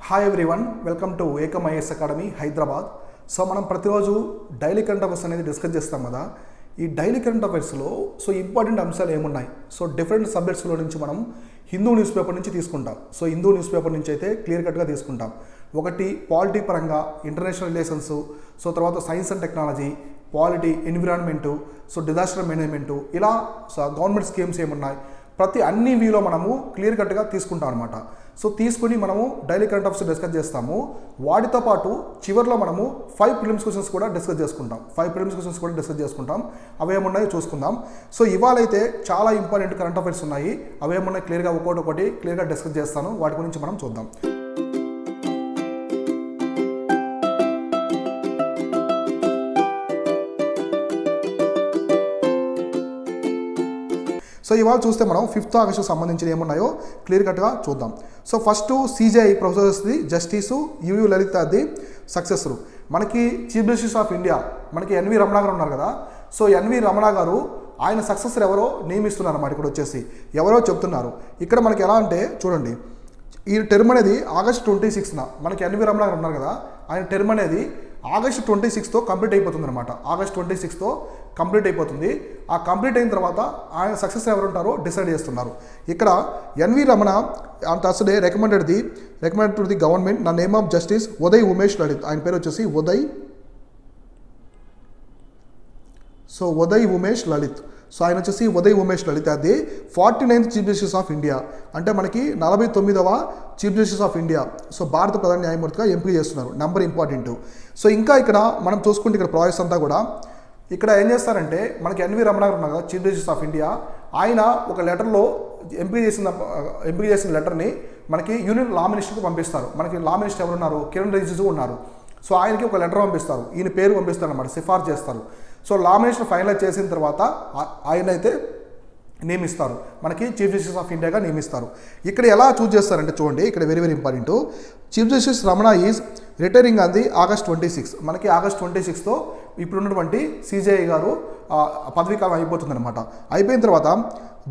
Hi everyone, welcome to Ekam IAS academy Hyderabad. So మనం ప్రతిరోజు daily current affairs అనేది discuss చేస్తాం కదా. ఈ డైలీ కరెంట్ అఫైర్స్లో ఇంపార్టెంట్ అంశాలు ఏమున్నాయి? డిఫరెంట్ సబ్జెక్ట్స్లో నుంచి మనం హిందూ న్యూస్ పేపర్ నుంచి తీసుకుంటాం. హిందూ న్యూస్ పేపర్ నుంచి అయితే క్లియర్ కట్గా తీసుకుంటాం. ఒకటి పాలిటీ పరంగా, ఇంటర్నేషనల్ రిలేషన్స్, తర్వాత science and technology, polity, environment, disaster management, ఇలా గవర్నమెంట్ స్కీమ్స్ ఏమున్నాయి, ప్రతి అన్ని వ్యూలో మనము క్లియర్ కట్గా తీసుకుంటాం అనమాట. తీసుకుని మనము డైలీ కరెంట్ అఫైర్స్ డిస్కస్ చేస్తాము. వాటితో పాటు చివరిలో మనము 5 ప్రిలిమ్స్ క్వశ్చన్స్ కూడా డిస్కస్ చేసుకుంటాం. అవేమున్నాయో చూసుకుందాం. ఇవాళ అయితే చాలా ఇంపార్టెంట్ కరెంట్ అఫైర్స్ ఉన్నాయి. అవేమున్నాయి క్లియర్గా ఒక్కొక్కటి క్లియర్గా డిస్కస్ చేస్తాను. వాటి గురించి మనం చూద్దాం. ఇవాళ చూస్తే మనం 5th ఆగస్టుకు సంబంధించిన ఏమున్నాయో క్లియర్ కట్గా చూద్దాం. ఫస్ట్ సిజేఐ ప్రొఫెసర్స్ది జస్టిసు యుయు లలితది సక్సెసరు. మనకి చీఫ్ జస్టిస్ ఆఫ్ ఇండియా మనకి ఎన్వి రమణ గారు ఉన్నారు కదా. ఎన్వి రమణ గారు ఆయన సక్సెసర్ ఎవరో నియమిస్తున్నారు అన్నమాట. ఇక్కడ వచ్చేసి ఎవరో చెప్తున్నారు. ఇక్కడ మనకి ఎలా అంటే చూడండి, ఈ టర్మ్ అనేది ఆగస్ట్ 26న మనకి ఎన్వి రమణ గారు ఉన్నారు కదా, ఆయన టర్మ్ అనేది ఆగస్ట్ 26తో కంప్లీట్ అయిపోతుంది అనమాట. ఆగస్ట్ 26తో కంప్లీట్ అయిపోతుంది. ఆ కంప్లీట్ అయిన తర్వాత ఆయన సక్సెస్ ఎవరు ఉంటారో డిసైడ్ చేస్తున్నారు. ఇక్కడ ఎన్వి రమణ అండ్ అసలే రికమెండెడ్ టు ది గవర్నమెంట్ నా name of justice Uday Umesh Lalit. ఆయన పేరు వచ్చేసి ఉదయ్ ఉమేష్ లలిత్. ఆయన వచ్చేసి ఉదయ్ ఉమేష్ లలిత్. అది 49th chief justice of India, అంటే మనకి 49వ చీఫ్ జస్టిస్ ఆఫ్ ఇండియా. భారత ప్రధాన న్యాయమూర్తిగా ఎంపిక చేస్తున్నారు. Number important. ఇంకా ఇక్కడ మనం చూసుకుంటే ఇక్కడ ప్రాసెస్ అంతా కూడా ఇక్కడ ఏం చేస్తారంటే, మనకి ఎన్వి రమణ గారు ఉన్నారు కదా చీఫ్ జస్టిస్ ఆఫ్ ఇండియా, ఆయన ఒక లెటర్లో ఎంపిక చేసిన లెటర్ని మనకి యూనియన్ లా మినిస్టర్కి పంపిస్తారు. మనకి లా మినిస్టర్ ఎవరు ఉన్నారు? కిరణ్ రిజిజు ఉన్నారు. ఆయనకి ఒక లెటర్ పంపిస్తారు, ఈయన పేరు పంపిస్తారు అన్నమాట, సిఫార్సు చేస్తారు. లా మినిస్టర్ ఫైనలైజ్ చేసిన తర్వాత ఆయన అయితే నియమిస్తారు, మనకి చీఫ్ జస్టిస్ ఆఫ్ ఇండియాగా నియమిస్తారు. ఇక్కడ ఎలా చూజ్ చేస్తారంటే చూడండి, ఇక్కడ very very important. Chief justice Ramana is retiring on the August 26. మనకి ఆగస్ట్ 26తో ఇప్పుడున్నటువంటి సిజేఐ గారు పదవీకాలం అయిపోతుంది అనమాట. అయిపోయిన తర్వాత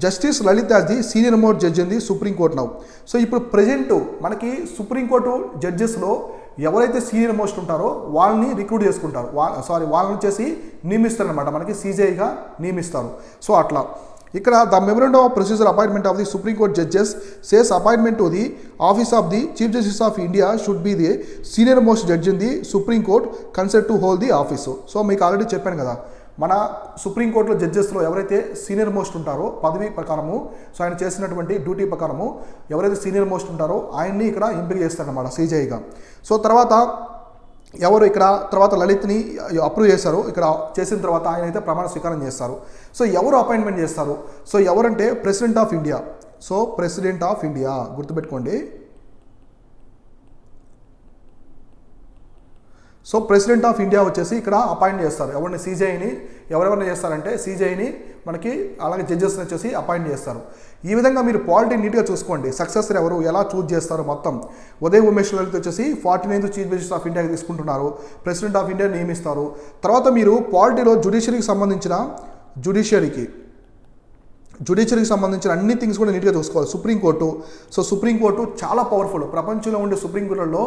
justice Lalit as the senior most judge in the supreme court now. ఇప్పుడు ప్రజెంట్ మనకి సుప్రీంకోర్టు జడ్జెస్లో ఎవరైతే సీనియర్ మోస్ట్ ఉంటారో వాళ్ళని రిక్రూట్ చేసుకుంటారు, వాళ్ళని వచ్చేసి నియమిస్తారు అనమాట, మనకి సీజేఐగా నియమిస్తారు. అట్లా ఇక్కడ the memorandum of procedure appointment of the supreme court judges says appointment to the office of the chief justice of India should be the senior most judge in the supreme court consent to hold the office. మీకు already చెప్పాను కదా, మన సుప్రీంకోర్టులో జడ్జెస్లో ఎవరైతే senior most ఉంటారో పదవి ప్రకారము, ఆయన చేసినటువంటి డ్యూటీ ప్రకారము ఎవరైతే సీనియర్ మోస్ట్ ఉంటారో ఆయన్ని ఇక్కడ ఎంపిక చేస్తారన్నమాట సీజేఐగా. తర్వాత ఎవరు ఇక్కడ తర్వాత లలిత్ని అప్రూవ్ చేశారు. ఇక్కడ చేసిన తర్వాత ఆయన అయితే ప్రమాణ స్వీకారం చేస్తారు. ఎవరు అపాయింట్మెంట్ చేస్తారు? ఎవరంటే president of India. President of India గుర్తుపెట్టుకోండి. ప్రెసిడెంట్ ఆఫ్ ఇండియా వచ్చేసి ఇక్కడ అపాయింట్ చేస్తారు. ఎవరిని? సీజేఐని. ఎవరెవరిని చేస్తారంటే సీజేఐని, మనకి అలాగే జడ్జెస్ని వచ్చేసి అపాయింట్ చేస్తారు. ఈ విధంగా మీరు పాలిటీ నీట్గా చూసుకోండి. సక్సెసర్ ఎవరు, ఎలా చూజ్ చేస్తారు మొత్తం. ఉదయ్ ఉమేష్ లలిత్ వచ్చేసి 49th చీఫ్ జస్టిస్ ఆఫ్ ఇండియాకి తీసుకుంటున్నారు. ప్రెసిడెంట్ ఆఫ్ ఇండియా నియమిస్తారు. తర్వాత మీరు పాలిటీలో జుడిషియరీకి సంబంధించిన అన్ని థింగ్స్ కూడా నీట్గా చూసుకోవాలి. సుప్రీంకోర్టు చాలా పవర్ఫుల్. ప్రపంచంలో ఉండే సుప్రీంకోర్టులలో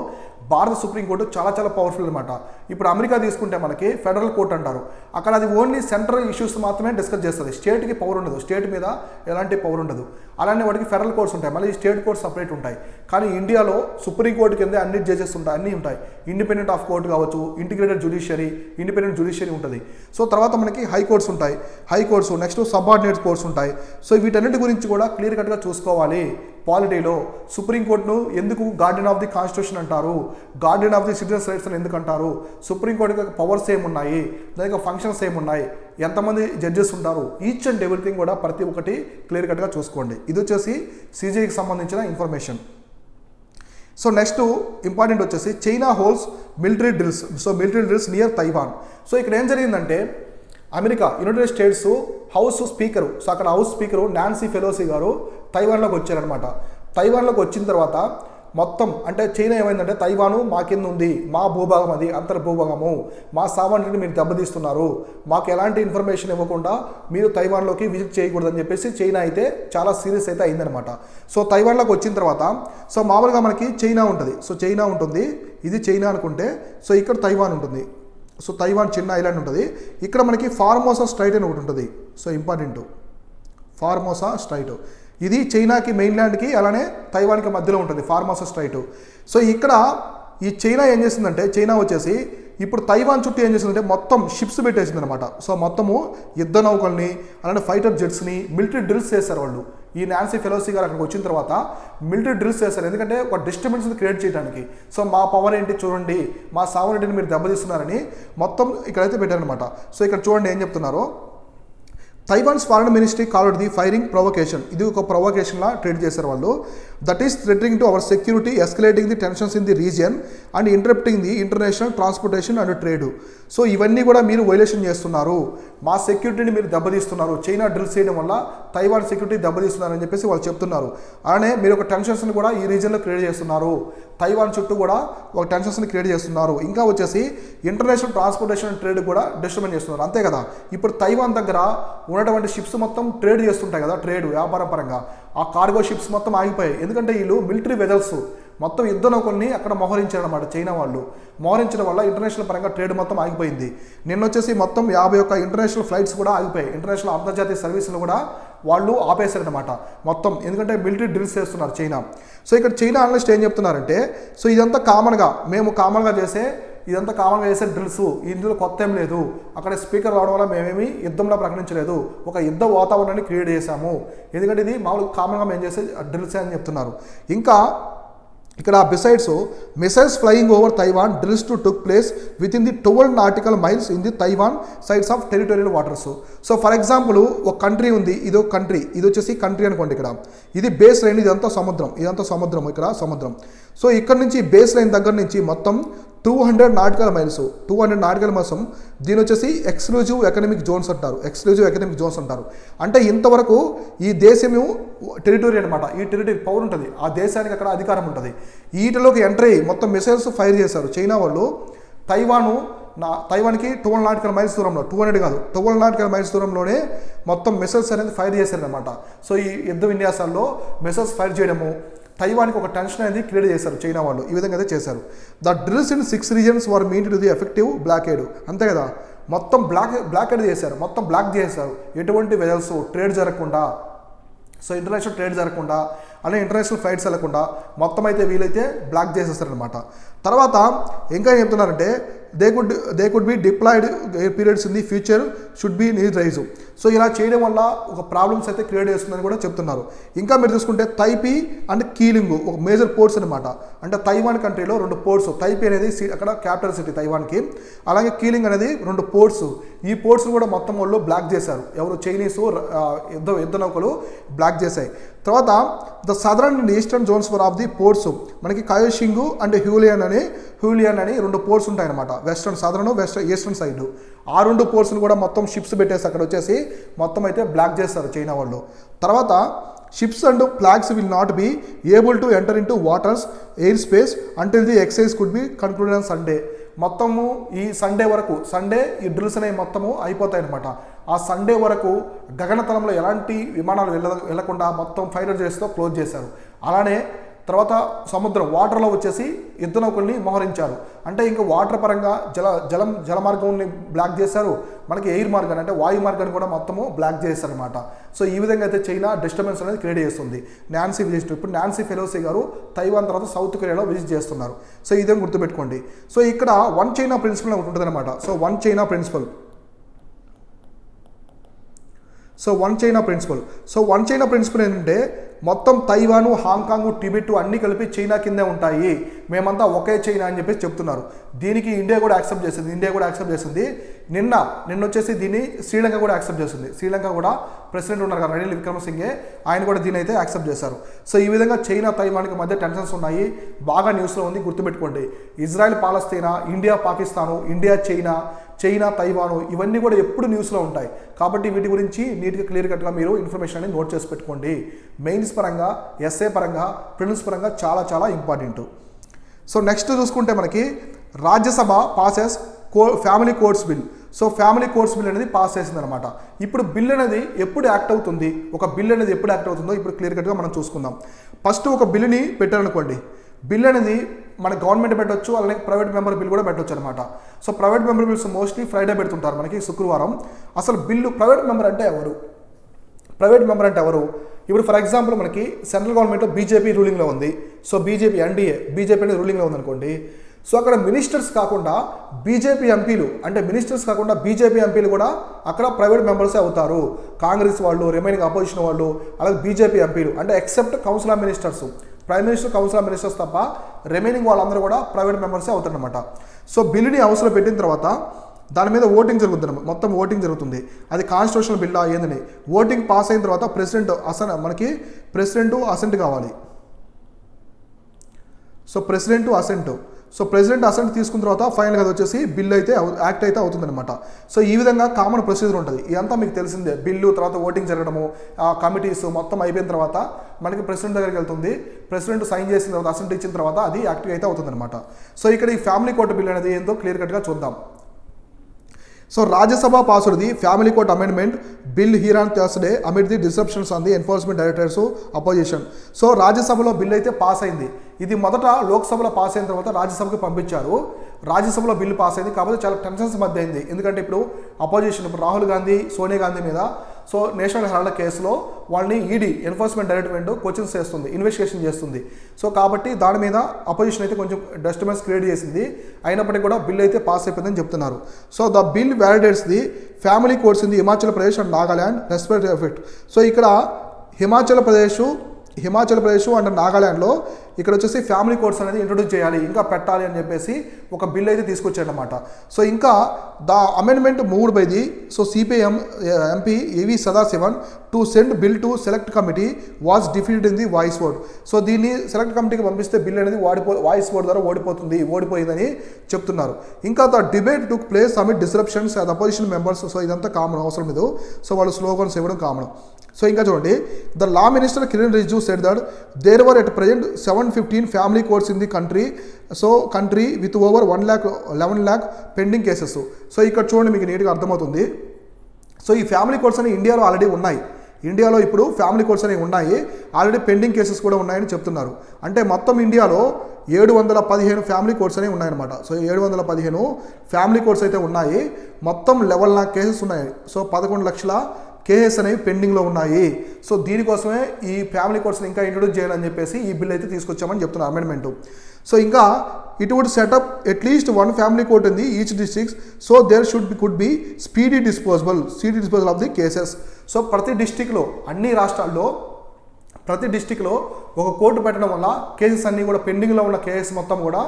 భారత సుప్రీంకోర్టు చాలా చాలా పవర్ఫుల్ అనమాట. ఇప్పుడు అమెరికా తీసుకుంటే మనకి ఫెడరల్ కోర్ట్ అంటారు. అక్కడ అది ఓన్లీ సెంట్రల్ ఇష్యూస్ మాత్రమే డిస్కస్ చేస్తుంది. స్టేట్కి పవర్ ఉండదు, స్టేట్ మీద ఎలాంటి పవర్ ఉండదు. అలానే వాటికి ఫెడరల్ కోర్ట్స్ ఉంటాయి, మళ్ళీ స్టేట్ కోర్ట్స్ సపరేట్ ఉంటాయి. కానీ ఇండియాలో సుప్రీంకోర్టు కింద అన్ని జడ్జెస్ ఉంటాయి, అన్నీ ఉంటాయి. ఇండిపెండెంట్ ఆఫ్ కోర్టు కావచ్చు, ఇంటిగ్రేటెడ్ ఇండిపెండెంట్ జ్యుడిషియరీ ఉంటుంది. తర్వాత మనకి హైకోర్ట్స్ ఉంటాయి, నెక్స్ట్ సబార్డినేట్ కోర్ట్స్ ఉంటాయి. వీటన్నిటి గురించి కూడా క్లియర్ కట్గా చూసుకోవాలి. పాలిటీలో సుప్రీంకోర్టును ఎందుకు గార్డియన్ ఆఫ్ ది కాన్స్టిట్యూషన్ అంటారు, Guardian of the citizens rights అని ఎందుకు అంటారు, సుప్రీంకోర్టు యొక్క పవర్స్ ఏమున్నాయి, దాని యొక్క ఫంక్షన్స్ ఏమున్నాయి, ఎంతమంది జడ్జెస్ ఉంటారు, ఈచ్ అండ్ ఎవ్రీథింగ్ కూడా ప్రతి ఒక్కటి క్లియర్ కట్గా చూసుకోండి. ఇది వచ్చేసి సీజేఐకి సంబంధించిన ఇన్ఫర్మేషన్. నెక్స్ట్ ఇంపార్టెంట్ వచ్చేసి China holds military drills near Taiwan. ఇక్కడ ఏం జరిగిందంటే, America United states house speaker, అక్కడ హౌస్ స్పీకరు నాన్సీ పెలోసి గారు తైవాన్లోకి వచ్చారనమాట. తైవాన్లోకి వచ్చిన తర్వాత మొత్తం అంటే చైనా ఏమైందంటే తైవాను మా కింద ఉంది, మా భూభాగం అది అంతర్భూభాగము, మా సామాన్యుడిని మీరు దెబ్బతీస్తున్నారు, మాకు ఎలాంటి ఇన్ఫర్మేషన్ ఇవ్వకుండా మీరు తైవాన్లోకి విజిట్ చేయకూడదని చెప్పేసి చైనా అయితే చాలా సీరియస్ అయితే అయిందనమాట. సో తైవాన్లోకి వచ్చిన తర్వాత సో మామూలుగా మనకి చైనా ఉంటుంది, సో చైనా ఉంటుంది, ఇది చైనా అనుకుంటే సో ఇక్కడ తైవాన్ ఉంటుంది. సో తైవాన్ చిన్న ఐలాండ్ ఉంటుంది. ఇక్కడ మనకి ఫార్మోసా స్ట్రైట్ అని ఒకటి ఉంటుంది. సో ఇంపార్టెంట్ ఫార్మోసా స్ట్రైట్, ఇది చైనాకి మెయిన్ల్యాండ్కి అలానే తైవాన్కి మధ్యలో ఉంటుంది ఫార్మోసా స్ట్రైట్. సో ఇక్కడ ఈ చైనా ఏం చేసిందంటే చైనా వచ్చేసి ఇప్పుడు తైవాన్ చుట్టూ ఏం చేసిందంటే మొత్తం షిప్స్ పెట్టేసింది అనమాట. సో మొత్తము యుద్ధ నౌకల్ని అలానే ఫైటర్ జెట్స్ని మిలిటరీ డ్రిల్స్ చేశారు వాళ్ళు. ఈ నాన్సీ పెలోసి గారు అక్కడికి వచ్చిన తర్వాత మిలిటరీ డ్రిల్స్ చేశారు, ఎందుకంటే ఒక డిస్టర్బెన్స్ క్రియేట్ చేయడానికి. సో మా పవర్ ఏంటి చూడండి, మా సావరెంటిని మీరు దెబ్బతీస్తున్నారని మొత్తం ఇక్కడైతే పెట్టారనమాట. సో ఇక్కడ చూడండి ఏం చెప్తున్నారో, Taiwan's foreign ministry called the firing provocation, ఇది ఒక ప్రొవొకేషన్లా ట్రీట్ చేశారు వాళ్ళు. That is threatening to our security, escalating the tensions in the region and interrupting the international transportation and trade. So ఇవన్నీ కూడా మీరు వైలేషన్ చేస్తున్నారు, మా సెక్యూరిటీని మీరు దెబ్బతీస్తున్నారు, చైనా డ్రిల్స్ చేయడం వల్ల తైవాన్ సెక్యూరిటీ దెబ్బతీస్తున్నారని చెప్పేసి వాళ్ళు చెప్తున్నారు. అలానే మీరు ఒక టెన్షన్స్ని కూడా ఈ రీజియన్లో క్రియేట్ చేస్తున్నారు, తైవాన్ చుట్టూ కూడా ఒక టెన్షన్స్ని క్రియేట్ చేస్తున్నారు. ఇంకా వచ్చేసి ఇంటర్నేషనల్ ట్రాన్స్పోర్టేషన్ అండ్ ట్రేడ్ కూడా డిస్టర్బెన్స్ చేస్తున్నారు. అంతే కదా, ఇప్పుడు తైవాన్ దగ్గర ఉన్నటువంటి షిప్స్ మొత్తం ట్రేడ్ చేస్తుంటాయి కదా, ట్రేడ్ వ్యాపారం పరంగా ఆ కార్గో షిప్స్ మొత్తం ఆగిపోయాయి. ఎందుకంటే వీళ్ళు మిలిటరీ వెజల్స్ మొత్తం యుద్ధ నౌకల్ని అక్కడ మోహరించారన్నమాట చైనా వాళ్ళు. మోహరించడం వల్ల ఇంటర్నేషనల్ పరంగా ట్రేడ్ మొత్తం ఆగిపోయింది. నిన్న వచ్చేసి మొత్తం 51 ఇంటర్నేషనల్ ఫ్లైట్స్ కూడా ఆగిపోయాయి, ఇంటర్నేషనల్ అంతర్జాతీయ సర్వీసులు కూడా వాళ్ళు ఆపేశారనమాట మొత్తం, ఎందుకంటే మిలిటరీ డ్రిల్స్ చేస్తున్నారు చైనా. సో ఇక్కడ చైనా అనలిస్ట్ ఏం చెప్తున్నారంటే, సో ఇదంతా మేము కామన్గా చేసే డ్రిల్స్, ఇందులో కొత్త ఏం లేదు, అక్కడ స్పీకర్ రావడం వల్ల మేమేమి యుద్ధంలో ప్రకటించలేదు, ఒక యుద్ధ వాతావరణాన్ని క్రియేట్ చేశాము, ఎందుకంటే ఇది మామూలుగా కామన్గా మేము చేసే డ్రిల్స్ అని చెప్తున్నారు. ఇంకా ఇక్కడ besides missiles flying over Taiwan drills to took place with in the 12 nautical miles in the Taiwan sides of territorial waters. So for example ఒక కంట్రీ ఉంది, ఇది ఒక కంట్రీ, ఇది వచ్చేసి కంట్రీ అనుకోండి, ఇక్కడ ఇది బేస్ లైన్, ఇదంతా సముద్రం, ఇక్కడ సముద్రం. సో ఇక్కడ నుంచి బేస్ లైన్ దగ్గర నుంచి మొత్తం 200 నాటికల్ మైల్స్, 200 నాటికల్ మైల్స్, దీని వచ్చేసి ఎక్స్క్లూజివ్ ఎకనామిక్ జోన్స్ అంటారు. అంటే ఇంతవరకు ఈ దేశము టెరిటరీ అనమాట, ఈ టెరిటరీ పవర్ ఉంటుంది, ఆ దేశానికి అక్కడ అధికారం ఉంటుంది. వీటిలోకి ఎంటర్ అయ్యి మొత్తం మిసైల్స్ ఫైర్ చేశారు చైనా వాళ్ళు. తైవాన్కి 12 నాటికల్ మైల్స్ దూరంలో, 200 కాదు 12 నాటికల్ మైల్స్ దూరంలోనే మొత్తం మిసైల్స్ అనేది ఫైర్ చేశారనమాట. సో ఈ యుద్ధ విన్యాసాల్లో మిసైల్స్ ఫైర్ చేయడము తైవాన్కి ఒక టెన్షన్ అనేది క్రియేట్ చేశారు చైనా వాళ్ళు, ఈ విధంగా అయితే చేశారు. The drills in 6 reasons were mean to the effective blockade, అంతే కదా, మొత్తం బ్లాకేడ్ చేశారు, మొత్తం బ్లాక్ చేశారు, ఎటువంటి వెజల్స్ ట్రేడ్ జరగకుండా, సో ఇంటర్నేషనల్ ట్రేడ్ జరగకుండా, అలాగే ఇంటర్నేషనల్ ఫ్లైట్స్ వెళ్ళకుండా మొత్తం అయితే వీలైతే బ్లాక్ చేసేస్తారనమాట. తర్వాత ఇంకా ఏం చెప్తున్నారంటే they could be deployed periods in the future should be need raise. So ఇలా చేయడం వల్ల ఒక ప్రాబ్లమ్స్ అయితే క్రియేట్ చేస్తుందని కూడా చెప్తున్నారు. ఇంకా మీరు చూసుకుంటే తైపీ అండ్ కీలింగ్ ఒక మేజర్ పోర్ట్స్ అనమాట. అంటే తైవాన్ కంట్రీలో 2 పోర్ట్స్, తైపీ అనేది అక్కడ క్యాపిటల్ సిటీ తైవాన్కి, అలాగే కీలింగ్ అనేది 2 పోర్ట్స్. ఈ పోర్ట్స్ కూడా మొత్తం వాళ్ళు బ్లాక్ చేశారు, ఎవరు చైనీస్ యుద్ధ నౌకలు బ్లాక్ చేశాయి. తర్వాత the southern and eastern zones for of the ports, మనకి కాయోషింగ్ అండ్ హ్యూలియన్ అని 2 పోర్ట్స్ ఉంటాయన్నమాట, సదరన్ ఈస్టర్న్ సైడ్. ఆ 2 పోర్ట్స్ని కూడా మొత్తం షిప్స్ పెట్టేసి అక్కడ వచ్చేసి మొత్తం అయితే బ్లాక్ చేస్తారు చైనా వాళ్ళు. తర్వాత ships and flags will not be able to enter in to waters air space until the excise could be concluded on Sunday. మొత్తము ఈ సండే వరకు, ఈ డ్రిల్స్ అనేవి మొత్తము అయిపోతాయి అనమాట. ఆ సండే వరకు గగనతలంలో ఎలాంటి విమానాలు వెళ్లకుండా మొత్తం ఫైటర్ చేస్తూ క్లోజ్ చేశారు. అలానే తర్వాత సముద్రం వాటర్లో వచ్చేసి యుద్ధ నౌకల్ని మోహరించారు. అంటే ఇంకా వాటర్ పరంగా జల మార్గాన్ని బ్లాక్ చేశారు, మనకి ఎయిర్ మార్గాన్ని అంటే వాయు మార్గాన్ని కూడా మొత్తము బ్లాక్ చేశారనమాట. సో ఈ విధంగా అయితే చైనా డిస్టర్బెన్స్ అనేది క్రియేట్ చేస్తుంది. ఇప్పుడు నాన్సీ పెలోసి గారు తైవాన్ తర్వాత సౌత్ కొరియాలో విజిట్ చేస్తున్నారు. సో ఇదేం గుర్తుపెట్టుకోండి. సో ఇక్కడ వన్ చైనా ప్రిన్సిపల్ ఒకటి ఉంటుంది అనమాట. సో వన్ చైనా ప్రిన్సిపల్ ఏంటంటే మొత్తం తైవాను, హాంకాంగ్, టిబెట్ అన్నీ కలిపి చైనా కిందే ఉంటాయి, మేమంతా ఒకే చైనా అని చెప్పేసి చెప్తున్నారు. దీనికి ఇండియా కూడా యాక్సెప్ట్ చేసింది. నిన్న వచ్చేసి దీన్ని శ్రీలంక కూడా యాక్సెప్ట్ చేసింది. శ్రీలంక కూడా ప్రెసిడెంట్ ఉన్నారు కదా రనిల్ విక్రమసింఘే, ఆయన కూడా దీని అయితే యాక్సెప్ట్ చేశారు. సో ఈ విధంగా చైనా తైవాన్కి మధ్య టెన్షన్స్ ఉన్నాయి, బాగా న్యూస్లో ఉంది, గుర్తుపెట్టుకోండి. Israel Palestine, India Pakistan, India China, China, Taiwan ఇవన్నీ కూడా ఎప్పుడు న్యూస్లో ఉంటాయి. కాబట్టి వీటి గురించి నీట్గా క్లియర్ కట్గా మీరు ఇన్ఫర్మేషన్ అనేది నోట్ చేసి పెట్టుకోండి. మెయిన్స్ పరంగా, ఎస్ఏ పరంగా, ప్రిలిమ్స్ పరంగా చాలా చాలా ఇంపార్టెంట్. సో నెక్స్ట్ చూసుకుంటే మనకి Rajya Sabha passes family courts bill. So family courts bill అనేది పాస్ చేసింది అనమాట. ఇప్పుడు బిల్ అనేది ఎప్పుడు యాక్ట్ అవుతుంది, ఒక బిల్ అనేది ఎప్పుడు యాక్ట్ అవుతుందో ఇప్పుడు క్లియర్ కట్గా మనం చూసుకుందాం. ఫస్ట్ ఒక బిల్లుని పెట్టారనుకోండి, బిల్ అనేది మన గవర్నమెంట్ పెట్టవచ్చు, అలాగే ప్రైవేట్ మెంబర్ బిల్ కూడా పెట్టవచ్చు అనమాట. So private member bills mostly Friday పెడుతుంటారు మనకి, శుక్రవారం. అసలు బిల్లు ప్రైవేట్ మెంబర్ అంటే ఎవరు, ప్రైవేట్ మెంబర్ అంటే ఎవరు? ఇప్పుడు ఫర్ ఎగ్జాంపుల్ మనకి సెంట్రల్ గవర్నమెంట్లో బీజేపీ రూలింగ్లో ఉంది. సో బీజేపీ బీజేపీ అనేది రూలింగ్లో ఉందనుకోండి. సో అక్కడ మినిస్టర్స్ కాకుండా బీజేపీ ఎంపీలు, అంటే మినిస్టర్స్ కాకుండా బీజేపీ ఎంపీలు కూడా అక్కడ ప్రైవేట్ మెంబర్సే అవుతారు. కాంగ్రెస్ వాళ్ళు, రిమైనింగ్ అపోజిషన్ వాళ్ళు, అలాగే బీజేపీ ఎంపీలు, అంటే except council of ministers, prime minister, council of ministers తప్ప రిమైనింగ్ వాళ్ళందరూ కూడా ప్రైవేట్ మెంబర్సే అవుతారనమాట. సో బిల్లుని హౌస్లో పెట్టిన తర్వాత దాని మీద ఓటింగ్ జరుగుతుంది, మొత్తం ఓటింగ్ జరుగుతుంది. అది కాన్స్టిట్యూషనల్ బిల్లా ఏందని ఓటింగ్ పాస్ అయిన తర్వాత మనకి ప్రెసిడెంట్ అసెంట్ కావాలి. సో ప్రెసిడెంట్ అసెంట్ తీసుకున్న తర్వాత ఫైనల్గా అది వచ్చేసి బిల్ అయితే యాక్ట్ అయితే అవుతుందన్నమాట. సో ఈ విధంగా కామన్ ప్రొసీజర్ ఉంటుంది. ఇదంతా మీకు తెలిసిందే. బిల్లు తర్వాత ఓటింగ్ జరగడము, కమిటీస్ మొత్తం అయిపోయిన తర్వాత మనకి ప్రెసిడెంట్ దగ్గరికి వెళ్తుంది. ప్రెసిడెంట్ సైన్ చేసిన తర్వాత, అసెంట్ ఇచ్చిన తర్వాత అది యాక్టివ్ అయితే అవుతుందన్నమాట. సో ఇక్కడ ఈ ఫ్యామిలీ కోర్టు బిల్ అనేది ఏంటో క్లియర్ కట్గా చూద్దాం. So Rajya Sabha passed the family court amendment bill here on Thursday amid the disruptions on the enforcement directors opposition. So రాజ్యసభలో బిల్ అయితే పాస్ అయింది. ఇది మొదట లోక్సభలో పాస్ అయిన తర్వాత రాజ్యసభకి పంపించారు. రాజ్యసభలో బిల్లు పాస్ అయింది, కాకపోతే చాలా టెన్షన్స్ మధ్య అయింది. ఎందుకంటే ఇప్పుడు అపోజిషన్, ఇప్పుడు రాహుల్ గాంధీ, సోనియా గాంధీ మీద సో నేషనల్ హెరాల్డ్ కేసులో వాళ్ళని ఈడీ, ఎన్ఫోర్స్మెంట్ డైరెక్టరేట్ క్వశ్చన్స్ చేస్తుంది, ఇన్వెస్టిగేషన్ చేస్తుంది. సో కాబట్టి దాని మీద అపోజిషన్ అయితే కొంచెం డిస్టర్బెన్స్ క్రియేట్ చేసింది. అయినప్పటికీ కూడా బిల్ అయితే పాస్ అయిపోయిందని చెప్తున్నారు. So the bill validates the family courts in the Himachal Pradesh and Nagaland respective effect. So ఇక్కడ హిమాచల్ ప్రదేశ్ అండ్ నాగాల్యాండ్లో ఇక్కడ వచ్చేసి ఫ్యామిలీ కోర్ట్స్ అనేది ఇంట్రొడ్యూస్ చేయాలి, ఇంకా పెట్టాలి అని చెప్పేసి ఒక బిల్ అయితే తీసుకొచ్చాడనమాట. సో ఇంకా the amendment moved by the CPM MP A V Sadasivan to send bill to select committee was defeated in the voice vote. So దీన్ని సెలెక్ట్ కమిటీకి పంపిస్తే బిల్ అనేది వాయిస్ ఓట్ ద్వారా ఓడిపోయిందని చెప్తున్నారు. ఇంకా the debate took place amid disruptions at opposition members. So ఇదంతా common, అవసరం లేదు. సో వాళ్ళు స్లోగన్స్ ఇవ్వడం కామన్. సో ఇంకా చూడండి, the law minister Kiran Rijiju said that there were at present 715 family courts in the country with over 11 lakh pending cases. So ఇక్కడ చూడండి, మీకు నీట్గా అర్థమవుతుంది. సో ఈ ఫ్యామిలీ కోర్ట్స్ అనేవి ఇండియాలో ఆల్రెడీ ఉన్నాయి. ఇండియాలో ఇప్పుడు ఫ్యామిలీ కోర్ట్స్ అనేవి ఉన్నాయి, ఆల్రెడీ పెండింగ్ కేసెస్ కూడా ఉన్నాయని చెప్తున్నారు. అంటే మొత్తం ఇండియాలో 715 ఫ్యామిలీ కోర్ట్స్ అనేవి ఉన్నాయన్నమాట. సో 715 ఫ్యామిలీ కోర్ట్స్ అయితే ఉన్నాయి. మొత్తం 11 lakh కేసెస్ ఉన్నాయి. సో 11 లక్షల కేసెస్ అనేవి పెండింగ్లో ఉన్నాయి. సో దీనికోసమే ఈ ఫ్యామిలీ కోర్ట్స్ని ఇంకా ఇంట్రొడ్యూస్ చేయాలని చెప్పేసి ఈ బిల్ అయితే తీసుకొచ్చామని చెప్తున్నారు అమెండ్మెంట్. సో ఇంకా it would set up at least 1 family court in the each districts. So there could be speedy disposal of the cases. So ప్రతి డిస్టిక్లో, అన్ని రాష్ట్రాల్లో ప్రతి డిస్టిక్లో ఒక కోర్టు పెట్టడం వల్ల కేసెస్ అన్నీ కూడా, పెండింగ్లో ఉన్న కేసెస్ మొత్తం కూడా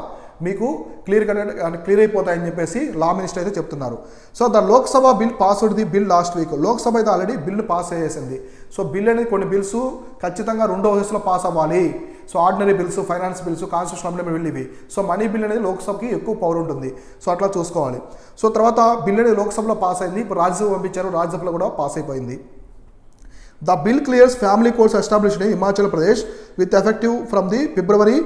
మీకు క్లియర్ అయిపోతాయని చెప్పేసి లా మినిస్టర్ అయితే చెప్తున్నారు. So the Lok Sabha bill passed the bill last week. Lok Sabha అయితే ఆల్రెడీ బిల్లు పాస్ చేసేసింది. సో బిల్ అనేది కొన్ని బిల్స్ ఖచ్చితంగా 2వ హౌస్లో పాస్ అవ్వాలి. So ordinary bills, finance bills, constitution amendment bill ఇవి. సో మనీ బిల్ అనేది లోక్సభకి ఎక్కువ పవర్ ఉంటుంది. సో అట్లా చూసుకోవాలి. సో తర్వాత బిల్ అనేది లోక్సభలో పాస్ అయింది, ఇప్పుడు రాజ్యసభ పంపించారు, రాజ్యసభలో కూడా పాస్ అయిపోయింది. The bill clears family courts established in Himachal Pradesh with effective from the February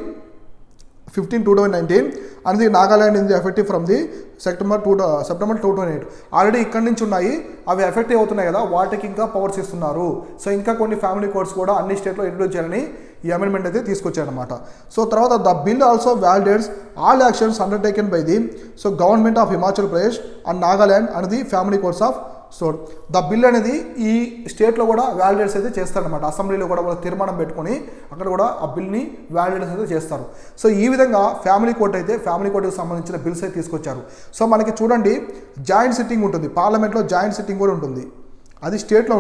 15, 2019 and the Nagaland in the effective from the September 2008. Already ఇక్కడి నుంచి ఉన్నాయి, అవి ఎఫెక్టివ్ అవుతున్నాయి కదా, వాటికి ఇంకా పవర్స్ ఇస్తున్నారు. సో ఇంకా కొన్ని ఫ్యామిలీ కోర్ట్స్ కూడా అన్ని స్టేట్లో ఇంట్రొడ్యూస్ చేయాలని ఈ అమెండ్మెంట్ అయితే తీసుకొచ్చారనమాట. సో తర్వాత the bill also validates all actions undertaken by the government of Himachal Pradesh and Nagaland and the family courts of. So the bill అనేది ఈ స్టేట్లో కూడా వ్యాలిడేట్స్ అయితే చేస్తారనమాట. అసెంబ్లీలో కూడా వాళ్ళు తీర్మానం పెట్టుకొని అక్కడ కూడా ఆ బిల్ని వ్యాలిడేట్స్ అయితే చేస్తారు. సో ఈ విధంగా ఫ్యామిలీ కోర్టుకి సంబంధించిన బిల్స్ అయితే తీసుకొచ్చారు. సో మనకి చూడండి, జాయింట్ సిట్టింగ్ ఉంటుంది, పార్లమెంట్లో జాయింట్ సిట్టింగ్ కూడా ఉంటుంది. అది స్టేట్లో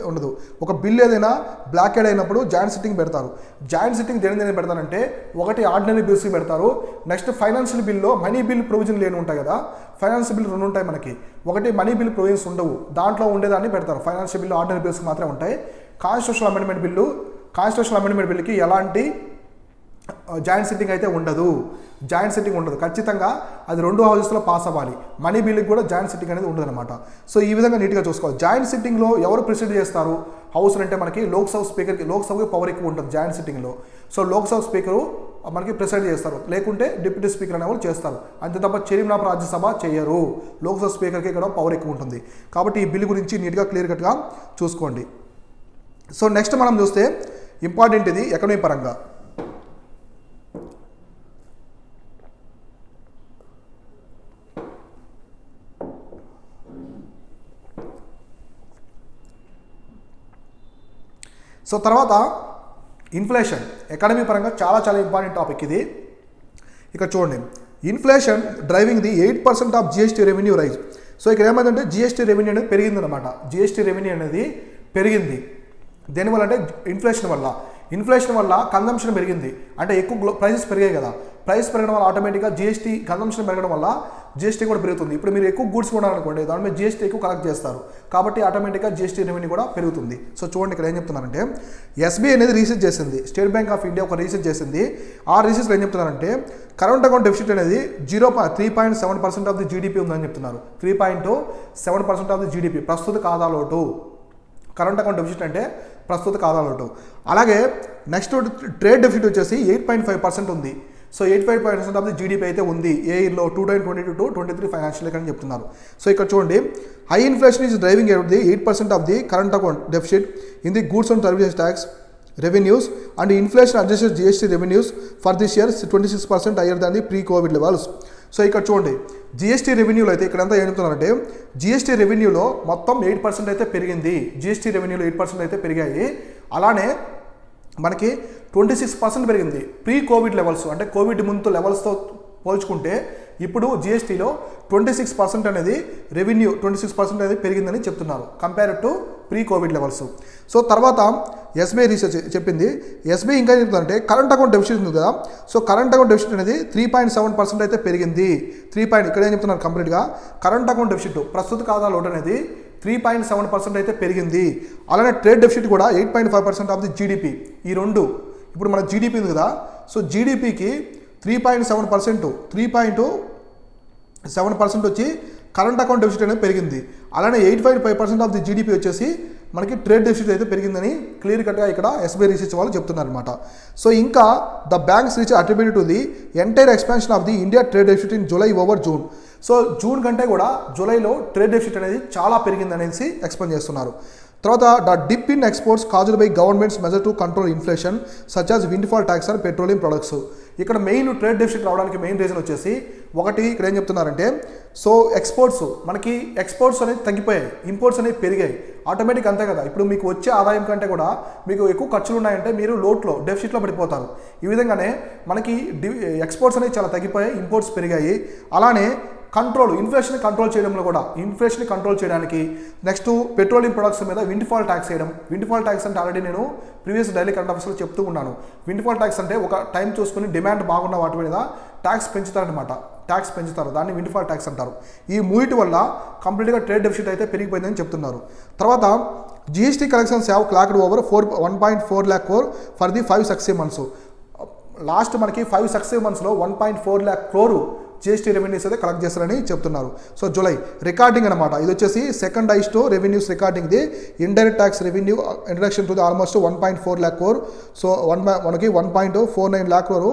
ఉండదు. ఒక బిల్ ఏదైనా బ్లాకెడ్ అయినప్పుడు జాయింట్ సిట్టింగ్ పెడతారు. జాయింట్ సిట్టింగ్ దేని పెడతారంటే, ఒకటి ఆర్డినరీ బిల్స్కి పెడతారు, నెక్స్ట్ ఫైనాన్షియల్ బిల్లో మనీ బిల్ ప్రొవిజన్ లేని ఉంటాయి కదా, ఫైనాన్షియల్ బిల్ 2 ఉంటాయి మనకి. ఒకటి మనీ బిల్ ప్రొవిజన్స్ ఉండవు, దాంట్లో ఉండేదాన్ని పెడతారు. ఫైనాన్షియల్ బిల్లు ఆర్డినరీ బిల్స్కి మాత్రమే ఉంటాయి. కాన్స్టిట్యూషనల్ అమెండ్మెంట్ బిల్లుకి ఎలాంటి జాయింట్ సిట్టింగ్ అయితే ఉండదు. జాయింట్ సిట్టింగ్ ఉండదు, ఖచ్చితంగా అది 2 హౌసెస్లో పాస్ అవ్వాలి. మనీ బిల్లుకి కూడా జాయింట్ సిట్టింగ్ అనేది ఉండదు అనమాట. సో ఈ విధంగా నీట్గా చూసుకోవాలి. జాయింట్ సిట్టింగ్లో ఎవరు ప్రిసైడ్ చేస్తారు హౌస్ అంటే మనకి లోక్సభ స్పీకర్కి, లోక్సభకి పవర్ ఎక్కువ ఉంటుంది జాయింట్ సిట్టింగ్లో. సో లోక్సభ స్పీకరు మనకి ప్రిసైడ్ చేస్తారు, లేకుంటే డిప్యూటీ స్పీకర్ అనేవాళ్ళు చేస్తారు. అంతే తప్ప చైర్మన్ ఆఫ్ రాజ్యసభ చేయరు. లోక్సభ స్పీకర్కి ఇక్కడ పవర్ ఎక్కువ ఉంటుంది. కాబట్టి ఈ బిల్లు గురించి నీట్గా క్లియర్ కట్గా చూసుకోండి. సో నెక్స్ట్ మనం చూస్తే ఇంపార్టెంట్ ఇది ఎకనమీ పరంగా. సో తర్వాత ఇన్ఫ్లేషన్ ఎకానమీ పరంగా చాలా చాలా ఇంపార్టెంట్ టాపిక్ ఇది. ఇక్కడ చూడండి, inflation driving the 8% of GST revenue rise. So ఇక్కడ ఏమైందంటే జిఎస్టీ రెవెన్యూ అనేది పెరిగిందనమాట. జిఎస్టీ రెవెన్యూ అనేది పెరిగింది. దేనివల్ల అంటే ఇన్ఫ్లేషన్ వల్ల కన్జంప్షన్ పెరిగింది. అంటే ఎక్కువ ప్రైసెస్ పెరిగాయి కదా, ప్రైస్ పెరగడం వల్ల ఆటోమేటిక్గా జిఎస్టీ కన్జంప్షన్ పెరగడం వల్ల జిఎస్టీ కూడా పెరుగుతుంది. ఇప్పుడు మీరు ఎక్కువ గూడ్స్ కొనాలనుకోండి, దాని మీద జిఎస్టీ ఎక్కువ కలెక్ట్ చేస్తారు, కాబట్టి ఆటోమేటిక్గా జిఎస్టీ రెవెన్యూ కూడా పెరుగుతుంది. సో చూడండి ఇక్కడ ఏం చెప్తున్నారంటే ఎస్బీఐ అనేది రీసెర్చ్ చేసింది, స్టేట్ బ్యాంక్ ఆఫ్ ఇండియా ఒక రీసెర్చ్ చేసింది. ఆ రీసెర్చ్లో ఏం చెప్తున్నారంటే కరెంట్ అకౌంట్ డెఫిసిట్ అనేది 3.7% ఆఫ్ ది జీడిపి ఉందని చెప్తున్నారు. 3.7% ఆఫ్ ది జీడిపి ప్రస్తుత ఖాతా లోటు. కరెంట్ అకౌంట్ డెఫిసిట్ అంటే ప్రస్తుత ఖాతా లోటు. అలాగే నెక్స్ట్ ట్రేడ్ డెఫిసిట్ వచ్చేసి 8.5% ఉంది. సో 85% ఆఫ్ ది జీడిపి అయితే ఉంది ఏ ఇయర్లో 2022-23 ఫైనాన్షియల్ ఇయర్ అని చెప్తున్నారు. సో ఇక్కడ చూడండి, high inflation is driving the 8% of the current account deficit in the goods and services tax revenues and inflation adjusted GST revenues for this year 26% higher than the pre Covid levels. So ఇక్కడ చూడండి, GST రెవెన్యూలో అయితే ఇక్కడంతా ఏం చెప్తున్నారంటే GST రెవెన్యూలో మొత్తం 8% అయితే పెరిగింది. GST రెవెన్యూలో 8% అయితే పెరిగాయి. అలానే మనకి 26% పెరిగింది ప్రీ కోవిడ్ లెవెల్స్, అంటే కోవిడ్ ముందు లెవెల్స్తో పోల్చుకుంటే ఇప్పుడు జిఎస్టీలో 26% అనేది రెవెన్యూ 26% అనేది పెరిగిందని చెప్తున్నారు compare to pre Covid levels. So తర్వాత ఎస్బీఐ రీసెర్చ్ చెప్పింది. ఎస్బీఐ ఇంకా చెప్తుందంటే కరెంట్ అకౌంట్ డెఫిసిట్ ఉంది కదా, సో కరెంట్ అకౌంట్ డెఫిసిట్ అనేది 3.7% అయితే పెరిగింది. ఇక్కడ ఏం చెప్తున్నారు కంప్లీట్గా కరెంట్ అకౌంట్ డెఫిసిట్ ప్రస్తుత ఖాతా లోటు అనేది 3.7% అయితే పెరిగింది. అలానే ట్రేడ్ డెఫిసిట్ కూడా 8.5% ఆఫ్ ది జీడిపి. ఈ రెండు ఇప్పుడు మన జీడిపి ఉంది కదా, సో జీడిపికి 3.7% వచ్చి కరెంట్ అకౌంట్ డెఫిసిట్ అనేది పెరిగింది. అలానే 8.5% ఆఫ్ ది జీడిపి వచ్చేసి మనకి ట్రేడ్ డెఫిసిట్ అయితే పెరిగిందని క్లియర్ కట్గా ఇక్కడ ఎస్బీఐ రీసెర్చ్ వాళ్ళు చెప్తున్నారు అనమాట. సో ఇంకా the banks reach attributed to the entire expansion of the India trade deficit in July over June. So June కంటే కూడా జూలైలో ట్రేడ్ డెఫిసిట్ అనేది చాలా పెరిగింది అనేసి ఎక్స్ప్లెయిన్ చేస్తున్నారు. తర్వాత the dip in exports caused by governments measure to control inflation such as windfall tax on petroleum products. ఇక్కడ మెయిన్ ట్రేడ్ డెఫిసిట్ రావడానికి మెయిన్ రీజన్ వచ్చేసి ఒకటి ఇక్కడ ఏం చెప్తున్నారంటే సో మనకి ఎక్స్పోర్ట్స్ అనేది తగ్గిపోయాయి, ఇంపోర్ట్స్ అనేవి పెరిగాయి. ఆటోమేటిక్ అంతే కదా, ఇప్పుడు మీకు వచ్చే ఆదాయం కంటే కూడా మీకు ఎక్కువ ఖర్చులు ఉన్నాయంటే మీరు డెఫిసిట్లో పడిపోతారు. ఈ విధంగానే మనకి ఎక్స్పోర్ట్స్ అనేవి చాలా తగ్గిపోయాయి, ఇంపోర్ట్స్ పెరిగాయి. అలానే ఇన్ఫ్లేషన్ కంట్రోల్ చేయడంలో కూడా ఇన్ఫ్లేషన్ కంట్రోల్ చేయడానికి నెక్స్ట్ పెట్రోలియం ప్రొడక్ట్స్ మీద విండ్ఫాల్ ట్యాక్స్ చేయడం. విండ్ఫాల్ ట్యాక్స్ అంటే ఆల్రెడీ నేను ప్రీవియస్ డైలీ కరెంట్ అఫైర్స్లో చెప్తూ ఉన్నాను. విండ్ఫాల్ ట్యాక్స్ అంటే ఒక టైం చూసుకుని డిమాండ్ బాగున్న వాటి మీద ట్యాక్స్ పెంచుతారు, దాన్ని విండ్ఫాల్ ట్యాక్స్ అంటారు. ఈ మూవిటి వల్ల కంప్లీట్గా ట్రేడ్ డెఫిసిట్ అయితే పెరిగిపోయిందని చెప్తున్నారు. తర్వాత GST collections have clocked over 1.4 lakh crore for the 5 successive months. Last మనకి 5 successive monthsలో 1.4 lakh crore GST revenues అయితే కలెక్ట్ చేస్తారని చెప్తున్నారు. సో జూలై రికార్డింగ్ అనమాట, ఇది వచ్చేసి second highest revenues recording the indirect tax revenue introduction to the almost 1.4 lakh crore. So మనకి 1.49 lakh crore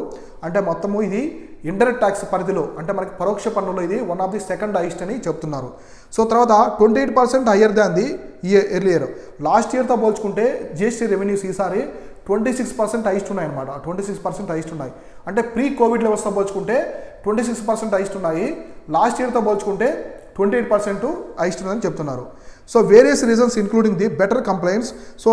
అంటే మొత్తము ఇది ఇండైరెక్ట్ ట్యాక్స్ పరిధిలో, అంటే మనకి పరోక్ష పన్నులో ఇది one of the second highest అని చెప్తున్నారు. సో తర్వాత 28% higher than the earlier. Last ఇయర్తో పోల్చుకుంటే జిఎస్టీ రెవెన్యూస్ ఈసారి 26% హైయెస్ట్ ఉన్నాయి అనమాట. 26% హైయెస్ట్ ఉన్నాయి, అంటే ప్రీ కోవిడ్ లెవెల్స్తో పోల్చుకుంటే 26% హైయెస్ట్ ఉన్నాయి. లాస్ట్ ఇయర్తో పోల్చుకుంటే 28% హైయెస్ట్ ఉందని చెప్తున్నారు. So various reasons including the better complaints, so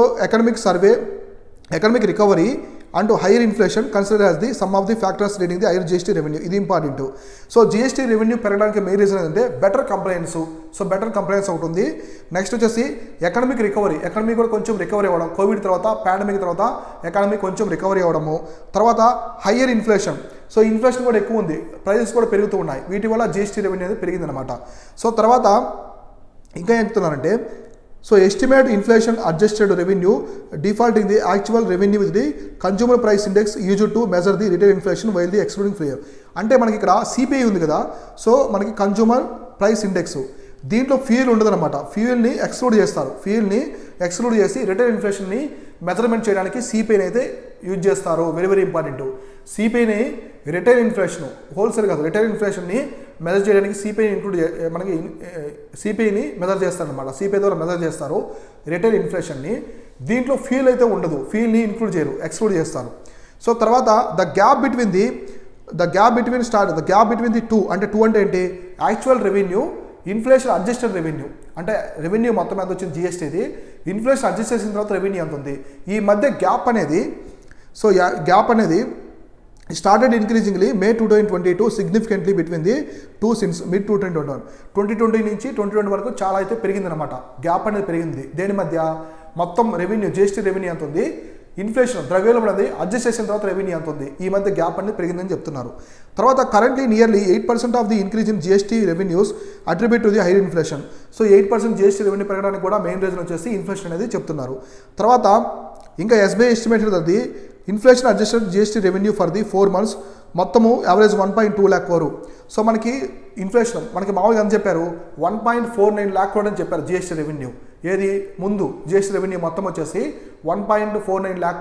economic recovery and higher inflation consider as the some of the factors leading the hire GST revenue. ఇది important. So GST revenue పెరగడానికి main reason ఏంటంటే better complaints. So better complaints ఒకటి ఉంది. Next వచ్చేసి economic recovery, economy కూడా కొంచెం recovery అవ్వడం, Covid తర్వాత పాండమిక్ తర్వాత ఎకనామీ కొంచెం రికవరీ అవ్వడము. తర్వాత హయ్యర్ ఇన్ఫ్లేషన్, సో ఇన్ఫ్లేషన్ కూడా ఎక్కువ ఉంది, ప్రైజెస్ కూడా పెరుగుతూ ఉన్నాయి, వీటి వల్ల జిఎస్టీ రెవెన్యూ అనేది పెరిగిందనమాట. సో తర్వాత ఇంకా ఏం చెప్తున్నారంటే so estimate inflation adjusted revenue defaulting the actual revenue with the consumer price index use to measure the retail inflation while the excluding free. అంటే మనకి ఇక్కడ సిపిఐ ఉంది కదా, సో మనకి కన్జ్యూమర్ ప్రైస్ ఇండెక్స్, దీంట్లో ఫ్యూయల్ ఉండదన్నమాట. ఫ్యూయల్ని ఎక్స్క్లూడ్ చేస్తారు. ఫ్యూయల్ని ఎక్స్క్లూడ్ చేసి రిటైల్ ఇన్ఫ్లేషన్ని మెజర్మెంట్ చేయడానికి సిపిఐని అయితే యూజ్ చేస్తారు. Very very important. సిపిఐని రిటైల్ ఇన్ఫ్లేషన్, హోల్సేల్ కాదు, రిటైల్ ఇన్ఫ్లేషన్ని మెజర్ చేయడానికి సిపిఐని మనకి సిపిఐని మెజర్ చేస్తారనమాట. సిపిఐ ద్వారా మెజర్ చేస్తారు రిటైల్ ఇన్ఫ్లేషన్ని. దీంట్లో ఫ్యూయల్ అయితే ఉండదు, ఫ్యూయల్ని ఇంక్లూడ్ చేయరు, ఎక్స్క్లూడ్ చేస్తారు. సో తర్వాత the gap between the two అంటే ఏంటి, actual revenue, inflation adjusted revenue. అంటే రెవెన్యూ మొత్తం ఎంత వచ్చింది జిఎస్టీది, ఇన్ఫ్లేషన్ అడ్జస్ట్ చేసిన తర్వాత రెవెన్యూ ఎంత ఉంది, ఈ మధ్య గ్యాప్ అనేది, సో గ్యాప్ అనేది started increasingly May 2022 significantly between the two since mid 2021. 2020 నుంచి 2020 వరకు చాలా అయితే పెరిగిందనమాట. గ్యాప్ అనేది పెరిగింది. దేని మధ్య, మొత్తం రెవెన్యూ జిఎస్టీ రెవెన్యూ ఎంత ఉంది, ఇన్ఫ్లేషన్ ద్రవ్యోల్బణం అనేది అడ్జస్ట్ చేసిన తర్వాత రెవెన్యూ ఎంత ఉంది, ఈ మధ్య గ్యాప్ అనేది పెరిగిందని చెప్తున్నారు. తర్వాత currently nearly 8% of the increase in GST revenues attribute to the higher inflation. So 8% GST revenue పెరగడానికి కూడా మెయిన్ రీజన్ వచ్చేసి ఇన్ఫ్లేషన్ అనేది చెప్తున్నారు. తర్వాత ఇంకా ఎస్బీఐ ఎస్టిమేటెడ్ అది inflation adjusted GST revenue for the 4 months మొత్తము యావరేజ్ 1.2 lakh crore. సో మనకి ఇన్ఫ్లేషన్ మనకి మామూలుగా ఎంత చెప్పారు, 1.49 lakh crore అని చెప్పారు జిఎస్టీ రెవెన్యూ. ఏది ముందు జిఎస్టీ రెవెన్యూ మొత్తం వచ్చేసి 1.49 lakh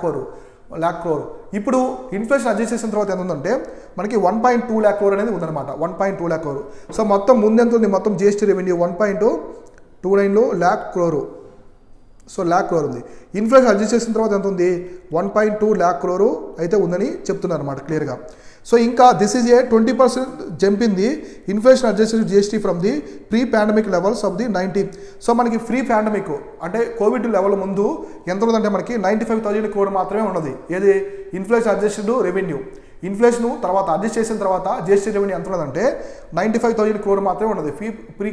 crore. ఇప్పుడు ఇన్ఫ్లేషన్ అడ్జస్ట్ చేసిన తర్వాత ఎంత ఉందంటే మనకి 1.2 lakh crore అనేది ఉందన్నమాట. 1.2 lakh crore. సో మొత్తం ముందు ఎంత ఉంది, మొత్తం GST revenue 1.29 lakh crore. So lakh crore ఉంది. ఇన్ఫ్లేషన్ అడ్జస్ట్ చేసిన తర్వాత ఎంత ఉంది, 1.2 lakh crore అయితే ఉందని చెప్తున్నారు అన్నమాట క్లియర్గా. సో ఇంకా this is a 20% jump in the inflation adjusted GST from the pre pandemic levels of the 90. So మనకి ప్రీ పాండమిక్ అంటే కోవిడ్ లెవెల్ ముందు ఎంత ఉందంటే మనకి 95,000 crore మాత్రమే ఉన్నది. ఏది, ఇన్ఫ్లేషన్ అడ్జస్టెడ్ రెవెన్యూ. ఇన్ఫ్లేషన్ తర్వాత అడ్జస్ట్ చేసిన తర్వాత జిఎస్టీ రెవెన్యూ ఎంత ఉన్నదంటే 95,000 crore మాత్రమే ఉన్నది ప్రీ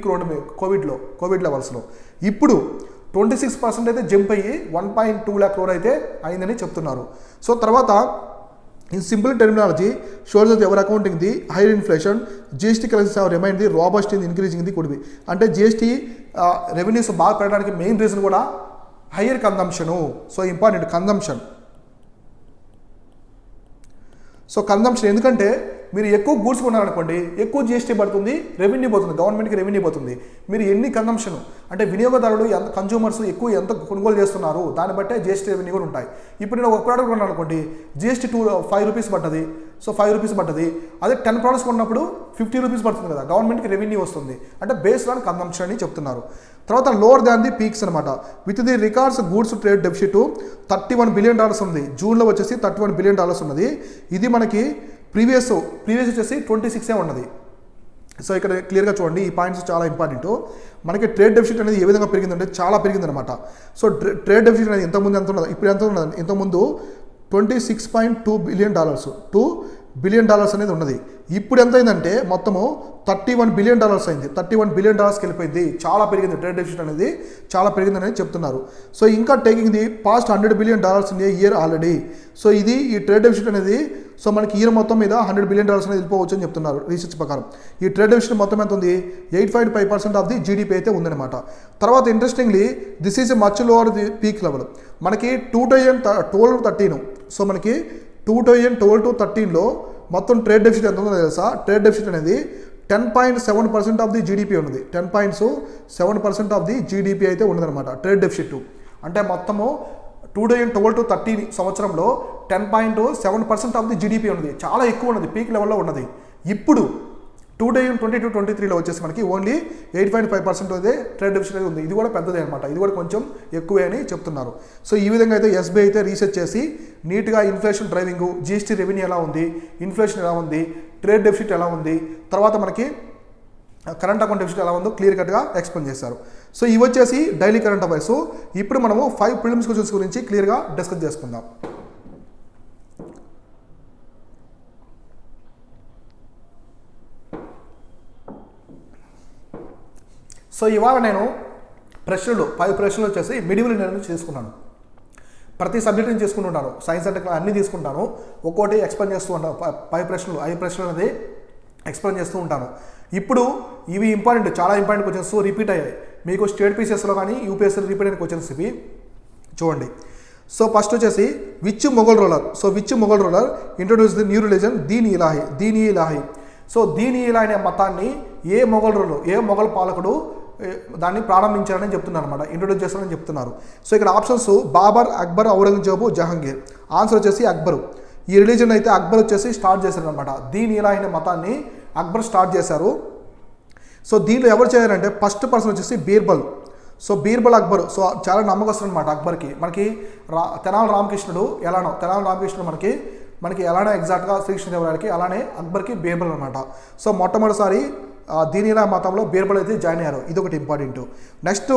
కోవిడ్ లెవెల్స్లో. ఇప్పుడు 26% అయితే జంప్ అయ్యి 1.2 lakh crore అయితే అయిందని చెప్తున్నారు. సో తర్వాత ఇన్ సింపుల్ టెర్మినాలజీ షోర్స్ that ever accounting the higher inflation GST currencies have remained the robust in increasing the could be. అంటే జిఎస్టీ రెవెన్యూస్ బాగా పెరగడానికి మెయిన్ రీజన్ కూడా higher consumption. So important consumption. So consumption ఎందుకంటే మీరు ఎక్కువ goods కొన్నారనుకోండి, ఎక్కువ GST పడుతుంది, రెవెన్యూ పోతుంది, గవర్నమెంట్కి రెవెన్యూ పోతుంది. మీరు ఎన్ని కన్జంప్షన్ అంటే వినియోగదారులు ఎంత కన్జ్యూమర్స్ ఎంత కొనుగోలు చేస్తున్నారు దాన్ని బట్టే జిఎస్టీ రెవెన్యూ కూడా ఉంటాయి. ఇప్పుడు నేను ఒక ప్రోడక్ట్ కొన్నాను అనుకోండి, జిఎస్టీ 5 rupees పడ్డది, సో 5 rupees పడ్డది. అదే 10 products కొన్నప్పుడు 50 rupees పడుతుంది కదా, గవర్నమెంట్కి రెవెన్యూ వస్తుంది. అంటే బేస్డ్ ఆన్ కన్జంప్షన్ అని చెప్తున్నారు. తర్వాత లోవర్ దాన్ ది పీక్స్ అనమాట. With the records goods trade deficit $31 billion ఉంది. జూన్లో వచ్చేసి $31 billion ఉన్నది. ఇది మనకి ప్రీవియస్ వచ్చేసి 26 ఉన్నది. సో ఇక్కడ క్లియర్గా చూడండి, ఈ పాయింట్స్ చాలా ఇంపార్టెంట్. మనకి ట్రేడ్ డెఫిసిట్ అనేది ఏ విధంగా పెరిగిందంటే చాలా పెరిగిందనమాట. సో ట్రేడ్ డెఫిసిట్ అనేది ఇంతకుముందు ఎంత ఉన్నది, ఇప్పుడు ఎంత ఉన్నది, ఇంతకుముందు $26.2 billion $2 billion అనేది ఉన్నది. ఇప్పుడు ఎంత అయిందంటే మొత్తము $31 billion అయింది. $31 billion వెళ్ళిపోయింది. చాలా పెరిగింది ట్రేడ్ డెఫిసిట్ అనేది, చాలా పెరిగిందని చెప్తున్నారు. సో ఇంకా taking the past $100 billion in a year already. So ఇది ఈ ట్రేడ్ డెఫిసిట్ అనేది సో మనకి ఇయర్ మొత్తం మీద $100 billion అనేది వెళ్ళిపోవచ్చు అని చెప్తున్నారు రీసెర్చ్ ప్రకారం. ఈ ట్రేడ్ డెఫిసిట్ మొత్తం ఎంత ఉంది, 8.5% ఆఫ్ ది జీడిపి అయితే ఉందన్నమాట. తర్వాత interestingly this is much lower the peak level. మనకి 2012-13, సో మనకి 2012-13లో మొత్తం ట్రేడ్ డెఫిసిట్ ఎంత ఉందో తెలుసా, ట్రేడ్ డెఫిసిట్ అనేది 10.7% ఆఫ్ ది జీడిపి ఉన్నది. 10.7% ఆఫ్ ది జీడిపి అయితే ఉన్నదన్నమాట ట్రేడ్ డెఫిసిట్. అంటే మొత్తము 2012-13 సంవత్సరంలో 10.7% ఆఫ్ ది జీడిపి ఉన్నది. చాలా ఎక్కువ ఉన్నది, పీక్ లెవెల్లో ఉన్నది. ఇప్పుడు 2022-23లో వచ్చేసి మనకి ఓన్లీ 8.5% అయితే ట్రేడ్ డెఫిసిట్ అయితే ఉంది. ఇది కూడా పెద్దదే అనమాట, ఇది కూడా కొంచెం ఎక్కువే అని చెప్తున్నారు. సో ఈ విధంగా అయితే ఎస్బీఐ అయితే రీసెర్చ్ చేసి నీట్గా ఇన్ఫ్లేషన్ డ్రైవింగ్, జిఎస్టీ రెవెన్యూ ఎలా ఉంది, ఇన్ఫ్లేషన్ ఎలా ఉంది, ట్రేడ్ డెఫిసిట్ ఎలా ఉంది, తర్వాత మనకి కరెంట్ అకౌంట్ డెఫిసిట్ ఎలా ఉందో క్లియర్ కట్గా ఎక్స్ప్లెయిన్ చేశారు. సో ఇవి వచ్చేసి డైలీ కరెంట్ అఫైర్స్. ఇప్పుడు మనము 5 ప్రిలిమ్స్ క్వశ్చన్స్ గురించి క్లియర్గా డిస్కస్ చేసుకుందాం. సో ఇవాళ నేను ప్రశ్నలు 5 ప్రశ్నలు వచ్చేసి మిడివల్ ఇండియా నుంచి తీసుకున్నాను. ప్రతి సబ్జెక్ట్ నుంచి చేసుకుంటుంటాను, సైన్స్ అంటే అన్నీ తీసుకుంటాను, ఒక్కోటి ఎక్స్ప్లెయిన్ చేస్తూ ఉంటాను. 5 ప్రశ్నలు అనేది ఎక్స్ప్లెయిన్ చేస్తూ ఉంటాను. ఇప్పుడు ఇవి ఇంపార్టెంట్, చాలా ఇంపార్టెంట్ క్వశ్చన్స్ రిపీట్ అయ్యాయి. మీకు స్టేట్ పీసెస్లో కానీ యూపీఎస్సీ రిపీట్ అయిన క్వశ్చన్స్ ఇవి చూడండి. సో ఫస్ట్ వచ్చేసి which Mughal ruler, so which Mughal ruler introduce the new religion Din Ilahi. So Din Ilahi అనే మతాన్ని ఏ మొఘల్ పాలకుడు దాన్ని ప్రారంభించారని చెప్తున్నారు అనమాట, ఇంట్రొడ్యూస్ చేస్తారని చెప్తున్నారు. సో ఇక్కడ ఆప్షన్స్ బాబర్, అక్బర్, ఔరంగజేబు, జహాంగీర్. ఆన్సర్ వచ్చేసి అక్బరు. ఈ రిలీజన్ అయితే అక్బర్ వచ్చేసి స్టార్ట్ చేశారు అనమాట. దీన్ ఇలాహి అనే మతాన్ని అక్బర్ స్టార్ట్ చేశారు. సో దీనిలో ఎవరు చేయారంటే ఫస్ట్ పర్సన్ వచ్చేసి బీర్బల్. సో బీర్బల్ అక్బర్. సో చాలా నమ్మకస్తులు అనమాట అక్బర్కి. మనకి తెనాలి రామకృష్ణుడు మనకి ఎలానో ఎగ్జాక్ట్గా శ్రీకృష్ణదేవరాయలకి, అలానే అక్బర్కి బీర్బల్ అనమాట. సో మొట్టమొదటిసారి దీని ఇలా మతంలో బీర్బల్ అయితే జాయిన్ అయ్యారు. ఇది ఒకటి important. Next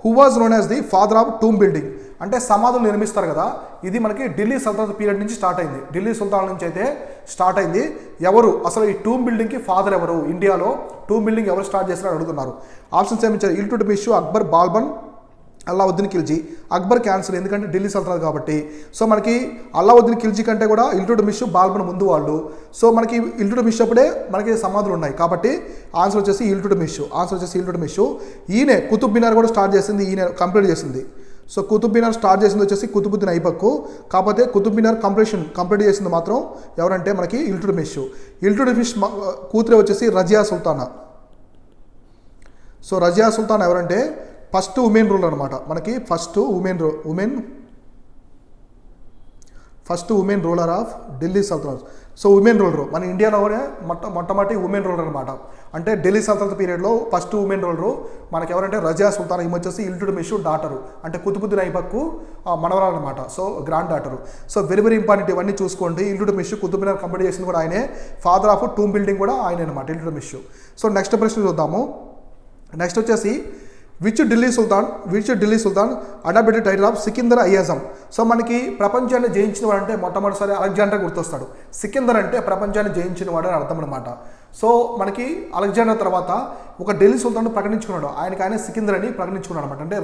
who was known as the father of tomb building, అంటే సమాధులు నిర్మిస్తారు కదా, ఇది మనకి ఢిల్లీ సల్తనత్ పీరియడ్ నుంచి స్టార్ట్ అయింది. ఢిల్లీ సుల్తాన్ నుంచి అయితే స్టార్ట్ అయింది. ఎవరు అసలు ఈ టూమ్ బిల్డింగ్కి ఫాదర్ ఎవరు, ఇండియాలో టూమ్ బిల్డింగ్ ఎవరు స్టార్ట్ చేస్తారని అడుగుతున్నారు. ఆప్షన్స్ ఏమిచ్చారు, ఇల్టుట్మిష్, అక్బర్, బాల్బన్, అల్లావుద్దీన్ ఖిల్జీ. అక్బర్ క్యాన్సర్, ఎందుకంటే ఢిల్లీ సల్తనత్ కాబట్టి. సో మనకి అల్లావుద్దీన్ ఖిల్జీ కంటే కూడా ఇల్టుట్మిష్, బాల్బన్ ముందు వాళ్ళు. సో మనకి ఇల్టుట్మిష్ అప్పుడే మనకి సమాధులు ఉన్నాయి కాబట్టి ఆన్సర్ వచ్చేసి ఇల్టుట్మిష్. ఈయనే కుతుబ్ మినార్ కూడా స్టార్ట్ చేసింది, ఈయన కంప్లీట్ చేసింది. సో కుతుబ్ మినార్ స్టార్ట్ చేసింది వచ్చేసి కుతుబుద్దీన్ ఐబక్. కాకపోతే కుతుబ్ మినార్ కంప్లీట్ చేసింది మాత్రం ఎవరంటే మనకి ఇల్టుట్మిష్ కూతురే వచ్చేసి రజియా సుల్తానా. సో రజియా సుల్తాన్ ఎవరంటే ఫస్ట్ ఉమెన్ రూలర్ అనమాట. మనకి first women ruler of Delhi Sultanate. So women ruler మన ఇండియాలోనే మొట్టమొదటి ఉమెన్ రూలర్ అనమాట. అంటే ఢిల్లీ సల్తనత్ పీరియడ్లో ఫస్ట్ ఉమెన్ రూలరు మనకి ఎవరంటే రజియా సుల్తాన్. ఈమె వచ్చేసి ఇల్టుట్మిష్ డాటరు, అంటే కుతుబుద్దీన్ ఐబక్ మనవరాలు అనమాట. So grand daughter. So very very important, ఇవన్నీ చూసుకోండి. ఇల్టుట్మిష్ కుతుబ్ మినార్ కంప్లీట్ చేసింది కూడా ఆయనే. ఫాదర్ ఆఫ్ టూమ్ బిల్డింగ్ కూడా ఆయనే అనమాట, ఇల్టుట్మిష్. సో నెక్స్ట్ ప్రశ్న చూద్దాము. నెక్స్ట్ వచ్చేసి which Delhi sultan adopted title of Sikandar Azam. So మనకి ప్రపంచాన్ని జయించిన వాడు అంటే మొట్టమొదటిసారి అలెగ్జాండర్ గుర్తొస్తాడు. సికిందర్ అంటే ప్రపంచాన్ని జయించిన వాడు అని అర్థం అనమాట. సో మనకి అలెగ్జాండర్ తర్వాత ఒక ఢిల్లీ సుల్తాన్ ప్రకటించుకున్నాడు, ఆయన సికిందర్ అని ప్రకటించుకున్నాడు అనమాట. అంటే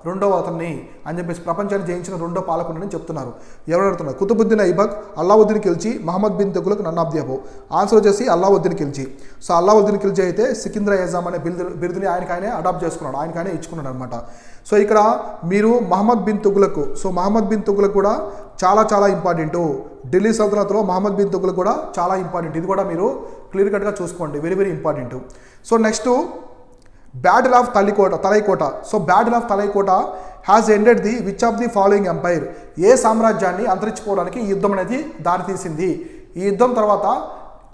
రెండవ అతన్ని అని చెప్పేసి ప్రపంచాన్ని జయించిన రెండో పాలకుడు అని చెప్తున్నారు. ఎవరు అడుగుతున్నారు, Qutbuddin Aibak, Alauddin Khilji, Muhammad bin Tughlaq, none of the above. Answer వచ్చేసి అల్లావుద్దీన్ ఖిల్జీ. సో అల్లావుద్దీన్ ఖిల్జీ అయితే సికిందర్ అయ్యాజం అనే బిరుదుని ఆయనకాయనే అడాప్ట్ చేసుకున్నాడు, ఆయనకాయనే ఇచ్చుకున్నాడు అనమాట. సో ఇక్కడ మీరు మహమ్మద్ బిన్ తుగ్లక్, సో మహమ్మద్ బిన్ తుగ్లక్ కూడా చాలా ఇంపార్టెంట్. ఢిల్లీ సల్తనత్లో మహమ్మద్ బిన్ తుగ్లక్ కూడా చాలా ఇంపార్టెంట్. ఇది కూడా మీరు క్లియర్ కట్గా చూసుకోండి, very very important. So next battle of Talikota. So battle of Talikota has ended the which of the following empire. ఏ సామ్రాజ్యాన్ని అంతరించిపోవడానికి ఈ యుద్ధం అనేది దారితీసింది. ఈ యుద్ధం తర్వాత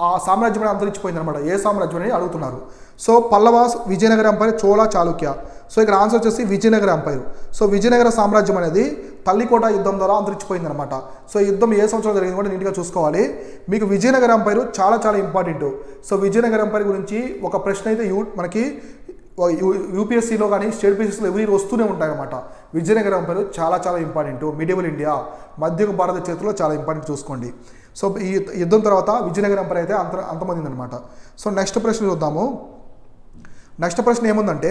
ఆ సామ్రాజ్యం అంతరించిపోయింది అనమాట. ఏ సామ్రాజ్యం అని అడుగుతున్నారు. So Pallavas, Vijayanagara empire, Chola, Chalukya. So ఇక్కడ ఆన్సర్ వచ్చేసి విజయనగర ఎంపైర్. సో విజయనగర సామ్రాజ్యం అనేది తల్లికోట యుద్ధం ద్వారా అంతరించిపోయింది అనమాట. సో ఈ యుద్ధం ఏ సంవత్సరం జరిగింది కూడా నీట్గా చూసుకోవాలి. మీకు విజయనగర ఎంపైర్ చాలా ఇంపార్టెంట్. సో విజయనగర ఎంపైర్ గురించి ఒక ప్రశ్న అయితే మనకి యూపీఎస్సీలో కానీ స్టేట్ పీసెస్లో ఎవరి వస్తూనే ఉంటాయన్నమాట. విజయనగర ఎంపైర్ చాలా ఇంపార్టెంట్. మిడివల్ ఇండియా, మధ్య భారత చరిత్రలో చాలా ఇంపార్టెంట్ చూసుకోండి. సో ఈ యుద్ధం తర్వాత విజయనగర ఎంపైర్ అయితే అంతమందిందనమాట. సో నెక్స్ట్ ప్రశ్న చూద్దాము. నెక్స్ట్ ప్రశ్న ఏముందంటే,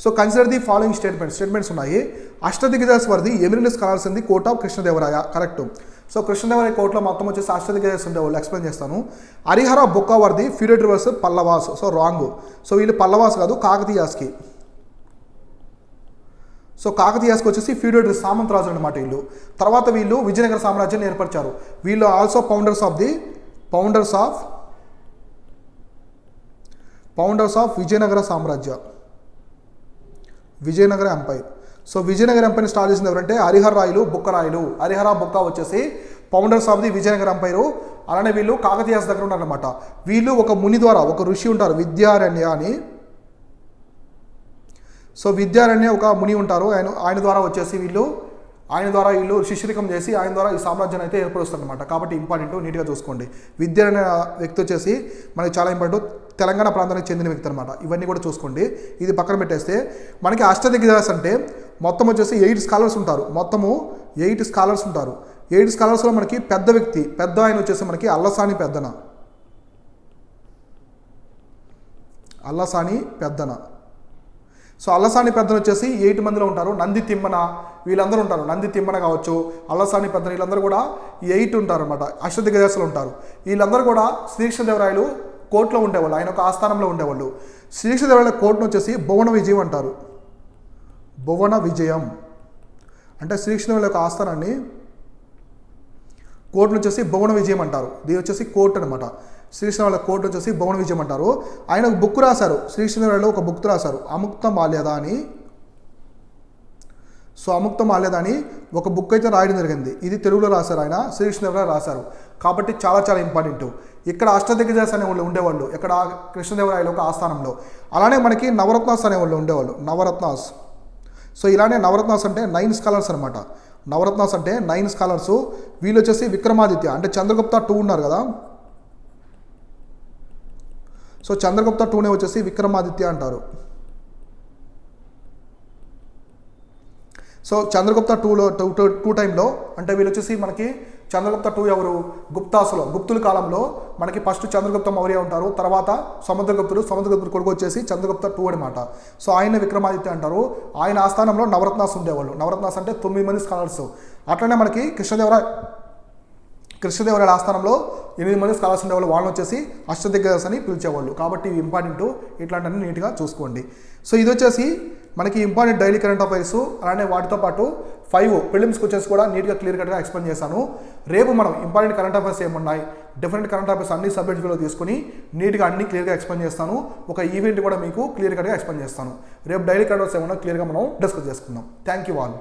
so consider the following statements ఉన్నాయి. Ashtadiggajas were the eminent scholars in the court of Krishnadevaraya. Correct. So Krishnadevaraya కోర్టులో మొత్తం వచ్చేసి అష్టదిగ్గజాస్ ఉండేవాళ్ళు, ఎక్స్ప్లెయిన్ చేస్తాను. Harihara Bukka were the feudatory was Pallavas. So wrong. So వీళ్ళు పల్లవాస్ కాదు, కాకతీయాస్కి. సో కాకతీయాస్కి వచ్చేసి ఫ్యూడేటరీ సామంతరాజులు అనమాట వీళ్ళు. తర్వాత వీళ్ళు విజయనగర సామ్రాజ్యాన్ని ఏర్పరిచారు. వీళ్ళు ఆల్సో ఫౌండర్స్ ఆఫ్ విజయనగర సామ్రాజ్య, విజయనగర ఎంపైర్. సో విజయనగర ఎంపైర్ని స్టార్ట్ చేసింది ఎవరంటే హరిహర బొక్క వచ్చేసి founders of the Vijayanagara empire. అలానే వీళ్ళు కాకతీయాస్ దగ్గర ఉన్నారనమాట. వీళ్ళు ఒక ముని ద్వారా, ఒక ఋషి ఉంటారు విద్యారణ్య అని. సో విద్యారణ్య ఒక ముని ఉంటారు, ఆయన ద్వారా వచ్చేసి వీళ్ళు శిష్యరికం చేసి ఆయన ద్వారా ఈ సామ్రాజ్యాన్ని అయితే ఏర్పరుస్తారు అనమాట. కాబట్టి ఇంపార్టెంట్, నీట్గా చూసుకోండి. విద్యారణ్య వ్యక్తి వచ్చేసి మనకి చాలా ఇంపార్టెంట్, తెలంగాణ ప్రాంతానికి చెందిన వ్యక్తి అనమాట. ఇవన్నీ కూడా చూసుకోండి. ఇది పక్కన పెట్టేస్తే మనకి అష్టదిగ్గజాస్ అంటే మొత్తం వచ్చేసి 8 స్కాలర్స్ ఉంటారు. మొత్తము 8 స్కాలర్స్ ఉంటారు. 8 స్కాలర్స్లో మనకి పెద్ద ఆయన వచ్చేసి మనకి అల్లసాని పెద్దన. సో అల్లసాని పెద్దన వచ్చేసి 8 మందిలో ఉంటారు. నంది తిమ్మన వీళ్ళందరూ ఉంటారు. నంది తిమ్మన కావచ్చు, అల్లసాని పెద్దన, వీళ్ళందరూ కూడా 8 ఉంటారు అనమాట. అష్టదిగ్గజాసులు ఉంటారు. వీళ్ళందరూ కూడా శ్రీకృష్ణదేవరాయలు కోర్టులో ఉండేవాళ్ళు, ఆయన ఒక ఆస్థానంలో ఉండేవాళ్ళు. శ్రీకృష్ణదేవరాయల కోర్టును వచ్చేసి భువన విజయం అంటారు. భువన విజయం అంటే శ్రీకృష్ణదేవరాయల యొక్క ఆస్థానాన్ని కోర్టును వచ్చేసి భువన విజయం అంటారు. దీని వచ్చేసి కోర్టు అనమాట. శ్రీకృష్ణదేవరాయల కోర్టు వచ్చేసి భువన విజయం అంటారు. ఆయన ఒక బుక్ రాశారు, శ్రీకృష్ణదేవరాయలు ఒక బుక్ రాశారు, అముక్త మాల్యద అని. సో అముక్త మాల్యద అని ఒక బుక్ అయితే రాయడం జరిగింది. ఇది తెలుగులో రాశారు, ఆయన శ్రీకృష్ణదేవరాయలు రాశారు. కాబట్టి చాలా చాలా ఇంపార్టెంట్. ఇక్కడ అష్టదిగ్గజాస్ అనే వాళ్ళు ఉండేవాళ్ళు ఇక్కడ కృష్ణదేవరాయల ఒక ఆస్థానంలో. అలానే మనకి నవరత్నాస్ అనేవాళ్ళు ఉండేవాళ్ళు, నవరత్నాస్. సో ఇలానే నవరత్నాస్ అంటే 9 స్కాలర్స్ అనమాట. నవరత్నాస్ అంటే 9 స్కాలర్స్. వీళ్ళు వచ్చేసి విక్రమాదిత్య అంటే చంద్రగుప్త 2 ఉన్నారు కదా, సో చంద్రగుప్త 2నే వచ్చేసి విక్రమాదిత్య అంటారు. సో చంద్రగుప్త 2 టైంలో అంటే వీళ్ళు వచ్చేసి మనకి చంద్రగుప్త 2 ఎవరు, గుప్తుల కాలంలో మనకి ఫస్ట్ చంద్రగుప్త మౌర్య ఉంటారు, తర్వాత సముద్రగుప్తుడు కొడుకు వచ్చేసి చంద్రగుప్త 2 అనమాట. సో ఆయన విక్రమాదిత్య అంటారు. ఆయన ఆస్థానంలో నవరత్నాస్ ఉండేవాళ్ళు. నవరత్నాస్ అంటే 9 మంది స్కాలర్స్. అట్లనే మనకి కృష్ణదేవరాయల ఆస్థానంలో 8 మంది స్కాలర్స్ ఉండేవాళ్ళు. వాళ్ళని వచ్చేసి అష్టదిగ్గజాస్ అని పిలిచేవాళ్ళు. కాబట్టి ఇవి ఇంపార్టెంట్, ఇట్లాంటివన్నీ నీట్గా చూసుకోండి. సో ఇది వచ్చేసి మనకి ఇంపార్టెంట్ డైలీ కరెంట్ అఫైర్స్. అలానే వాటితో పాటు 5 ప్రిలిమ్స్కి వచ్చేసి కూడా నీట్గా క్లియర్ కట్గా ఎక్స్ప్లెయిన్ చేశాను. రేపు మనం ఇంపార్టెంట్ కరెంట్ అఫైర్స్ ఏమున్నాయి, డిఫరెంట్ కరెంట్ అఫైర్స్ అన్ని సబ్జెక్ట్స్లో తీసుకుని నీట్గా అన్ని క్లియర్గా ఎక్స్ప్లెయిన్ చేస్తాను. ఒక ఈవెంట్ కూడా మీకు క్లియర్ కట్గా ఎక్స్ప్లెయిన్ చేస్తాను. రేపు డైలీ కరెంట్ అఫైర్స్ ఏమన్నా క్లియర్గా మనం డిస్కస్ చేసుకుందాం. Thank you all.